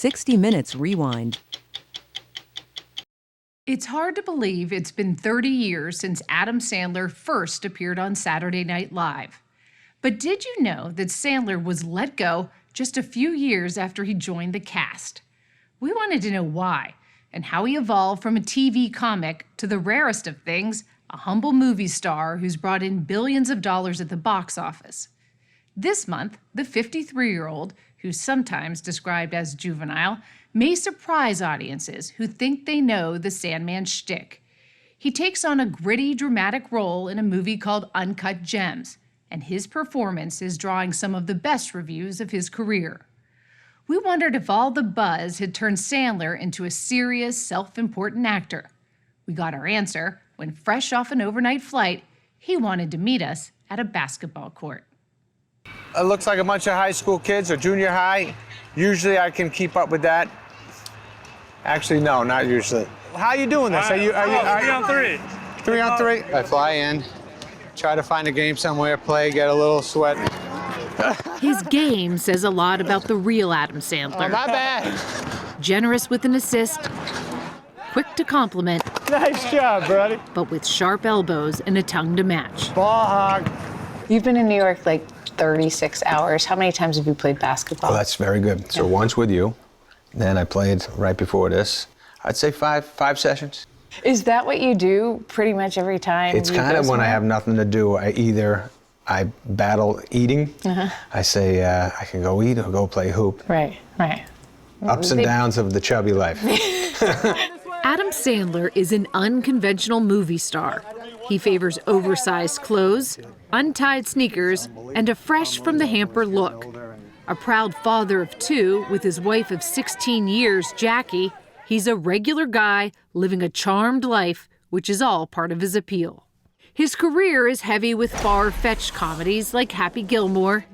60 Minutes Rewind. It's hard to believe it's been 30 years since Adam Sandler first appeared on Saturday Night Live. But did you know that Sandler was let go just a few years after he joined the cast? We wanted to know why and how he evolved from a TV comic to the rarest of things, a humble movie star who's brought in billions of dollars at the box office. This month, the 53-year-old, who's sometimes described as juvenile, may surprise audiences who think they know the Sandman shtick. He takes on a gritty, dramatic role in a movie called Uncut Gems, and his performance is drawing some of the best reviews of his career. We wondered if all the buzz had turned Sandler into a serious, self-important actor. We got our answer when, fresh off an overnight flight, he wanted to meet us at a basketball court. It looks like a bunch of high school kids or junior high. Usually I can keep up with that. Actually, no, not usually. How you doing this? Are you 3-on-3. 3-on-3? I fly in, try to find a game somewhere, play, get a little sweat. His game says a lot about the real Adam Sandler. Oh, not bad. Generous with an assist, quick to compliment. Nice job, buddy. But with sharp elbows and a tongue to match. Ball hog. You've been in New York like 36 hours. How many times have you played basketball? Oh, that's very good. So once with you, then I played right before this. I'd say five sessions. Is that what you do pretty much every time? It's kind of when I have nothing to do. I battle eating. I say I can go eat or go play hoop. Right. Ups and downs of the chubby life. Adam Sandler is an unconventional movie star. He favors oversized clothes, untied sneakers, and a fresh-from-the-hamper look. A proud father of two with his wife of 16 years, Jackie, he's a regular guy living a charmed life, which is all part of his appeal. His career is heavy with far-fetched comedies like Happy Gilmore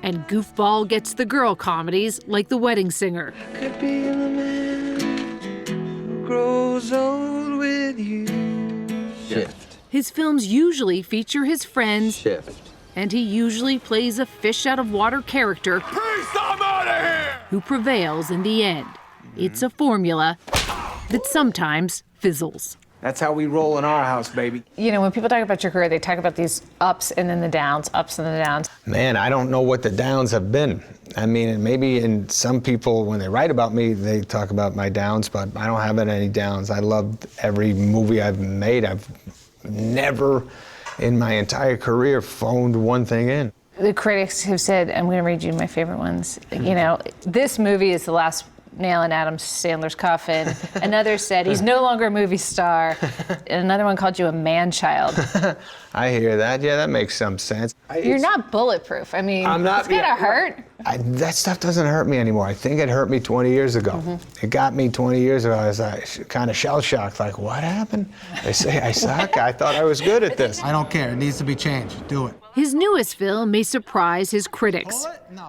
and goofball gets-the-girl comedies like The Wedding Singer. Could be the man who grows old with you. Shift. His films usually feature his friends, Shift. and he usually plays a fish-out-of-water character who prevails in the end. It's a formula that sometimes fizzles. That's how we roll in our house, baby. You know, when people talk about your career, they talk about these ups and then the downs, ups and the downs. Man, I don't know what the downs have been. I mean, maybe in some people, when they write about me, they talk about my downs, but I don't have any downs. I loved every movie I've made. I've never in my entire career phoned one thing in. The critics have said, I'm going to read you my favorite ones. You know, this movie is the last nail in Adam Sandler's coffin. Another said he's no longer a movie star. And another one called you a man-child. I hear that. Yeah, that makes some sense. You're not bulletproof. I mean, I'm not, it's gonna hurt. That stuff doesn't hurt me anymore. I think it hurt me 20 years ago. It got me 20 years ago. I was kind of shell-shocked, like, what happened? They say I suck. I thought I was good at this. I don't care. It needs to be changed. Do it. His newest film may surprise his critics.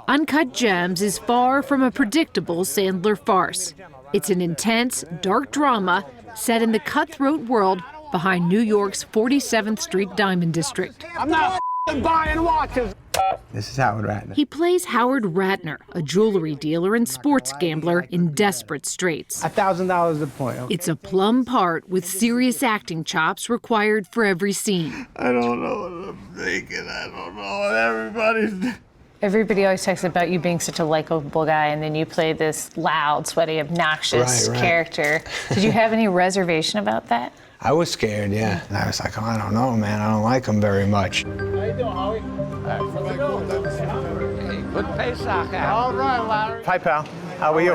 Uncut Gems is far from a predictable Sandler farce. It's an intense, dark drama set in the cutthroat world behind New York's 47th Street Diamond District. I'm not buying watches. This is Howard Ratner. He plays Howard Ratner, a jewelry dealer and sports gambler in desperate straits. $1,000 a point. Okay. It's a plum part with serious acting chops required for every scene. I don't know what I'm thinking. I don't know what everybody's... Everybody always talks about you being such a likable guy, and then you play this loud, sweaty, obnoxious character. Did you have any reservation about that? I was scared, yeah. And I was like, oh, I don't know, man. I don't like him very much. How you doing, Howie? Hey, good Pesach out. All right, Larry. Hi, pal. How are you?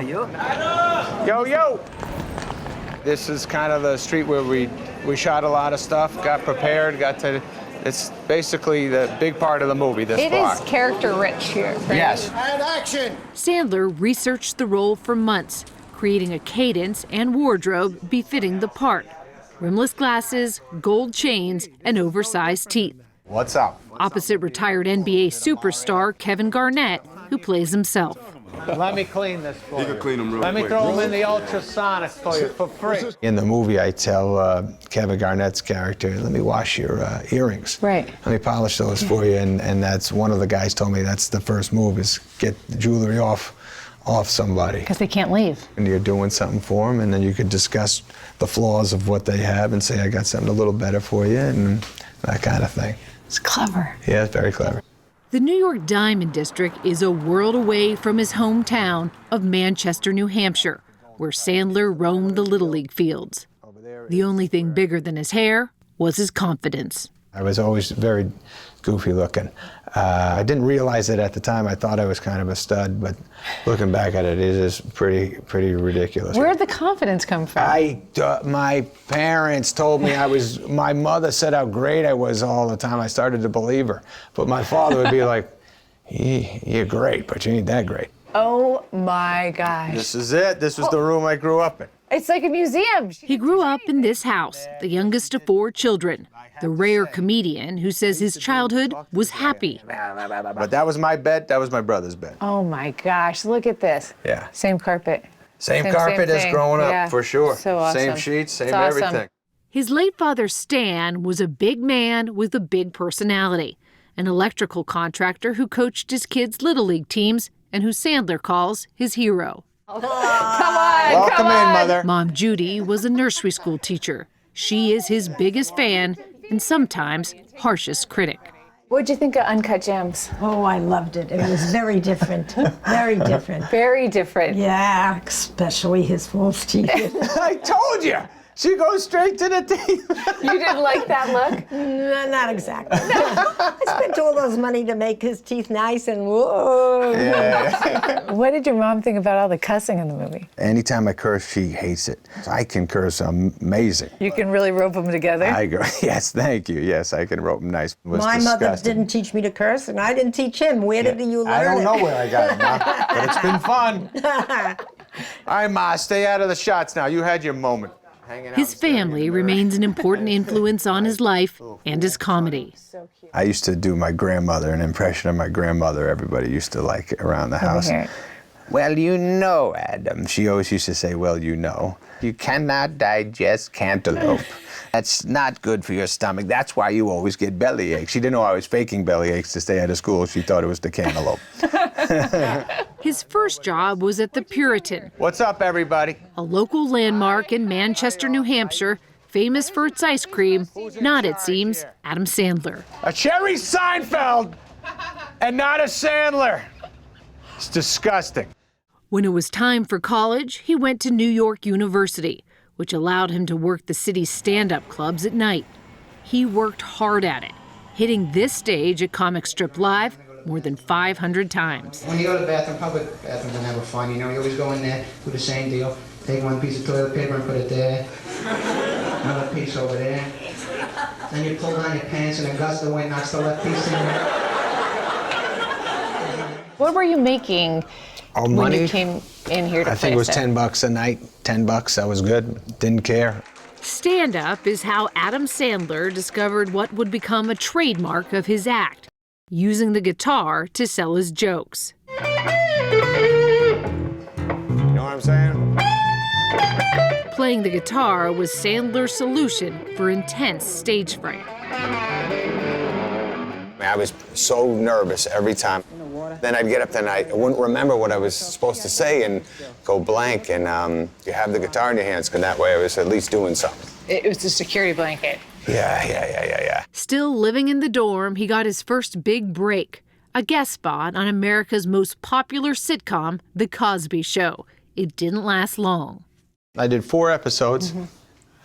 Yo. This is kind of the street where we shot a lot of stuff, got prepared, it's basically the big part of the movie, this block. It is character-rich here. Right? Yes. And action! Sandler researched the role for months, creating a cadence and wardrobe befitting the part. Rimless glasses, gold chains, and oversized teeth. What's up? Opposite retired NBA superstar Kevin Garnett, who plays himself. Let me clean this for you. You can clean them real quick. Let me throw them in the ultrasonic for you for free. In the movie, I tell Kevin Garnett's character, let me wash your earrings. Right. Let me polish those for you. And that's one of the guys told me that's the first move is get the jewelry off off somebody. Because they can't leave. And you're doing something for them, and then you could discuss the flaws of what they have and say, I got something a little better for you, and that kind of thing. It's clever. Yeah, it's very clever. The New York Diamond District is a world away from his hometown of Manchester, New Hampshire, where Sandler roamed the Little League fields. The only thing bigger than his hair was his confidence. I was always very goofy looking. I didn't realize it at the time. I thought I was kind of a stud, but looking back at it, it is pretty ridiculous. Where'd the confidence come from? My parents told me my mother said how great I was all the time. I started to believe her. But my father would be like, you're great, but you ain't that great. Oh my gosh. This is it. This was the room I grew up in. It's like a museum. He grew up in this house, the youngest of 4 children, the rare comedian who says his childhood was happy. But that was my bed, that was my brother's bed. Oh my gosh, look at this. Yeah. Same carpet. Same carpet as thing. growing up, Yeah. for sure. So awesome. Same sheets, same It's awesome. everything. His late father, Stan, was a big man with a big personality, an electrical contractor who coached his kids' Little League teams and who Sandler calls his hero. Come on, Welcome in, Mother. Mom Judy was a nursery school teacher. She is his biggest fan and sometimes harshest critic. What'd you think of Uncut Gems? Oh, I loved it. It was very different. Very different. Very different. Yeah, especially his false teeth. I told you. She goes straight to the teeth. You didn't like that look? No, not exactly. I spent all those money to make his teeth nice and whoa. Yeah. What did your mom think about all the cussing in the movie? Anytime I curse, she hates it. I can curse amazing. You can really rope them together. I go, yes, thank you. Yes, I can rope them nice. It was My mother disgusting. didn't teach me to curse, and I didn't teach him. Where did you learn I don't it? know where I got it, Ma, but it's been fun. All right, Ma, stay out of the shots now. You had your moment. His family remains an important influence on his life and his comedy. I used to do my grandmother, an impression of my grandmother. Everybody used to like around the house. hear it. Well, you know, Adam. She always used to say, well, you know. You cannot digest cantaloupe. That's not good for your stomach. That's why you always get belly aches. She didn't know I was faking belly aches to stay out of school. She thought it was the cantaloupe. His first job was at the Puritan, What's up, everybody? a local landmark in Manchester, New Hampshire, famous for its ice cream, not, it seems, Adam Sandler. A Cherry Seinfeld and not a Sandler. It's disgusting. When it was time for college, he went to New York University, which allowed him to work the city's stand-up clubs at night. He worked hard at it, hitting this stage at Comic Strip Live more than 500 times. When you go to the bathroom, public bathrooms are never fun, you know, you always go in there, do the same deal. Take one piece of toilet paper and put it there. Another piece over there. Then you pull down your pants and a gust of wind knocks the left piece in. What were you making All when money? you came in here to I think it was play $10 a night. $10, that was good. Didn't care. Stand-up is how Adam Sandler discovered what would become a trademark of his act, using the guitar to sell his jokes. You know what I'm saying? Playing the guitar was Sandler's solution for intense stage fright. I was so nervous every time. Then I'd get up and I wouldn't remember what I was supposed to say and go blank, and you have the guitar in your hands, because that way I was at least doing something. It was a security blanket. Yeah. Still living in the dorm, he got his first big break, a guest spot on America's most popular sitcom, The Cosby Show. It didn't last long. I did 4 episodes,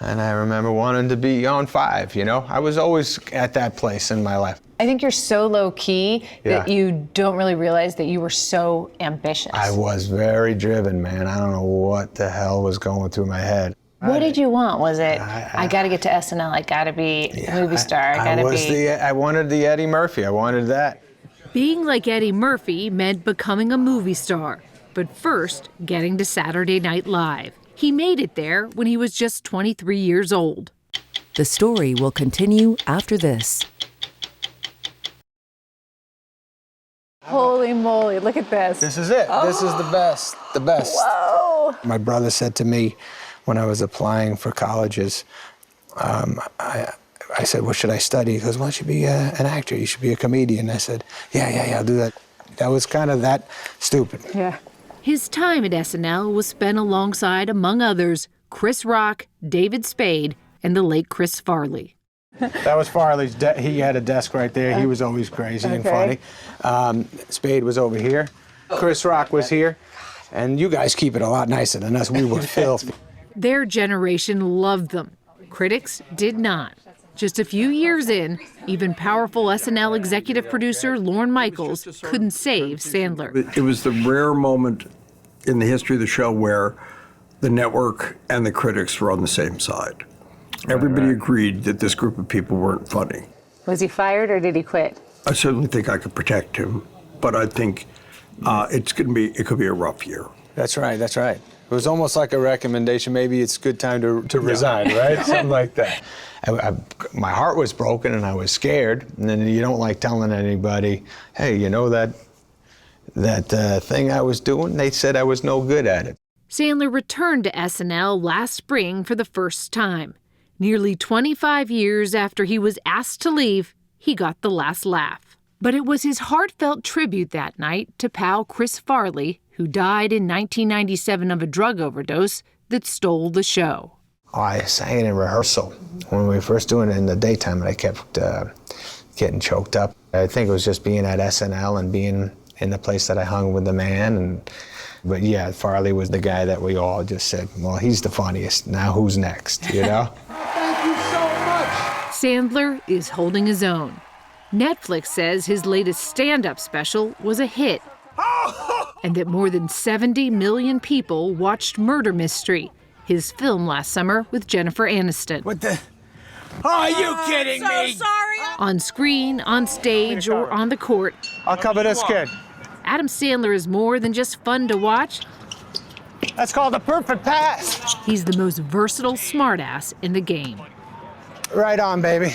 and I remember wanting to be on 5, you know? I was always at that place in my life. I think you're so low key that Yeah. you don't really realize that you were so ambitious. I was very driven, man. I don't know what the hell was going through my head. What did you want? Was it, I got to get to SNL, I got to be a movie star, I got to be... I wanted the Eddie Murphy. I wanted that. Being like Eddie Murphy meant becoming a movie star, but first getting to Saturday Night Live. He made it there when he was just 23 years old. The story will continue after this. Holy moly, look at this. This is it. This is the best. The best. Whoa. My brother said to me when I was applying for colleges, I said, what should I study? He goes, why don't you be an actor? You should be a comedian. I said, yeah, I'll do that. That was kind of that stupid. Yeah. His time at SNL was spent alongside, among others, Chris Rock, David Spade, and the late Chris Farley. That was Farley's. He had a desk right there. He was always crazy and funny. Spade was over here. Chris Rock was here. And you guys keep it a lot nicer than us. We were filthy. Their generation loved them. Critics did not. Just a few years in, even powerful SNL executive producer Lorne Michaels couldn't save Sandler. It was the rare moment in the history of the show where the network and the critics were on the same side. Everybody agreed that this group of people weren't funny. Was he fired or did he quit? I certainly think I could protect him, but I think it could be a rough year. That's right, that's right. It was almost like a recommendation. Maybe it's a good time to resign, right? Something like that. My heart was broken and I was scared. And then you don't like telling anybody, hey, you know that thing I was doing? They said I was no good at it. Sandler returned to SNL last spring for the first time. Nearly 25 years after he was asked to leave, he got the last laugh. But it was his heartfelt tribute that night to pal Chris Farley, who died in 1997 of a drug overdose, that stole the show. I sang it in rehearsal when we were first doing it in the daytime, and I kept getting choked up. I think it was just being at SNL and being in the place that I hung with the man. But yeah, Farley was the guy that we all just said, well, he's the funniest. Now who's next, you know? Thank you so much. Sandler is holding his own. Netflix says his latest stand-up special was a hit, and that more than 70 million people watched Murder Mystery, his film last summer with Jennifer Aniston. What the? Are you kidding me? Sorry. On screen, on stage, or on the court, I'll cover this kid. Adam Sandler is more than just fun to watch. That's called a perfect pass. He's the most versatile smartass in the game. Right on, baby.